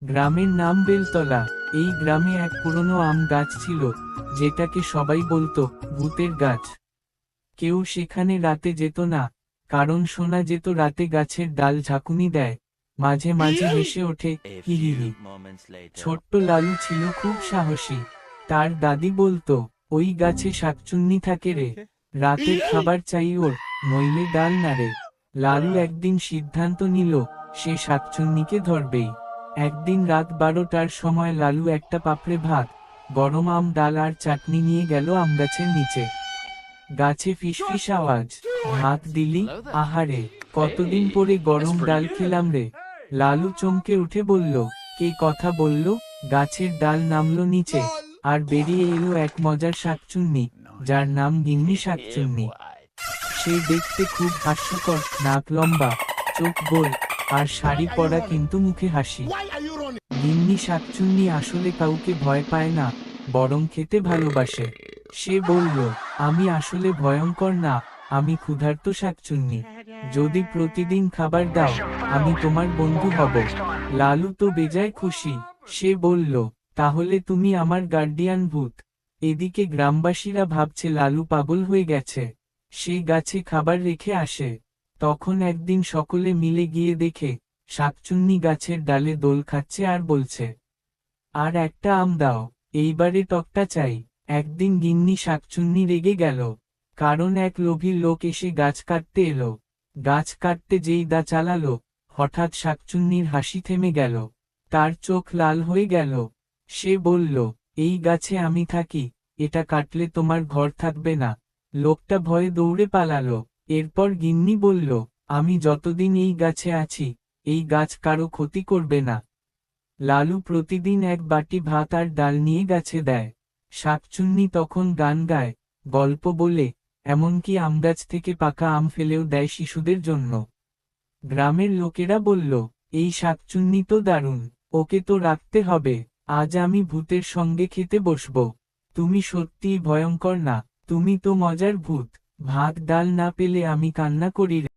গ্রামের নাম বেলতলা। এই গ্রামে এক পুরনো আম গাছ ছিল, যেটাকে সবাই বলতো ভূতের গাছ। কেউ সেখানে রাতে যেত না, কারণ শোনা যেত রাতে গাছের ডাল ঝাঁকুনি দেয়, মাঝে মাঝে হেসে ওঠে হিহিহি। ছোট্ট লালু ছিল খুব সাহসী। তার দাদি বলতো, ওই গাছে শাকচুন্নি থাকে রে, রাতের খাবার চাই ওর, নইলে ডাল নাড়ে। লালু একদিন সিদ্ধান্ত নিল, সে শাকচুন্নিকে ধরবেই। একদিন রাত 12টার সময় লালু একটা পাপড়ে ভাত, গরম আম, ডাল আর চাটনি নিয়ে গেল আমগাছের নিচে। গাছে ফিসফিস আওয়াজ, ভাত দিলি? আহারে, কতদিন পরে গরম ডাল খেলাম রে। লালু চমকে উঠে বলল, কে কথা বলল? গাছের ডাল নামলো নিচে, আর বেরিয়ে এলো এক মজার শাকচুন্নি, যার নাম গিন্নি শাকচুন্নি। সে দেখতে খুব হাস্যকর, নাক লম্বা, চোখ গোল, আর শাড়ি পরা, কিন্তু মুখে হাসি। গিন্নি শাকচুন্নি আসলে কাউকে ভয় পায় না, বরং খেতে ভালোবাসে। সে বলল, আমি আসলে ভয়ঙ্কর না, আমি ক্ষুধার্ত শাকচুন্নি। যদি প্রতিদিন খাবার দাও, আমি তোমার বন্ধু হব। লালু তো বেজায় খুশি। সে বলল, তাহলে তুমি আমার গার্ডিয়ান ভূত। এদিকে গ্রামবাসীরা ভাবছে লালু পাগল হয়ে গেছে, সে গাছে খাবার রেখে আসে। তখন একদিন সকলে মিলে গিয়ে দেখে, শাকচুন্নি গাছের ডালে দোল খাচ্ছে আর বলছে, আর একটা আম দাও, এইবারে টকটা চাই। একদিন গিন্নি শাকচুন্নি রেগে গেল, কারণ এক লোভী লোক এসে গাছ কাটতে এলো। গাছ কাটতে যেই দা চালালো, হঠাৎ শাকচুন্নির হাসি থেমে গেল, তার চোখ লাল হয়ে গেল। সে বলল, এই গাছে আমি থাকি, এটা কাটলে তোমার ঘর থাকবে না। লোকটা ভয়ে দৌড়ে পালালো। এরপর গিন্নি বলল, আমি যতদিন এই গাছে আছি, এই গাছ কারো ক্ষতি করবে না। লালু প্রতিদিন এক বাটি ভাত আর ডাল নিয়ে গাছে দেয়। শাকচুন্নি তখন গান গায়, গল্প বলে, এমনকি আমগাছ থেকে পাকা আম ফেলেও দেয় শিশুদের জন্য। গ্রামের লোকেরা বলল, এই শাকচুন্নি তো দারুণ, ওকে তো রাখতে হবে। আজ আমি ভূতের সঙ্গে খেতে বসব। তুমি সত্যিই ভয়ঙ্কর না, তুমি তো মজার ভূত। ভাত ডাল না পেলে আমি কান্না করি রে।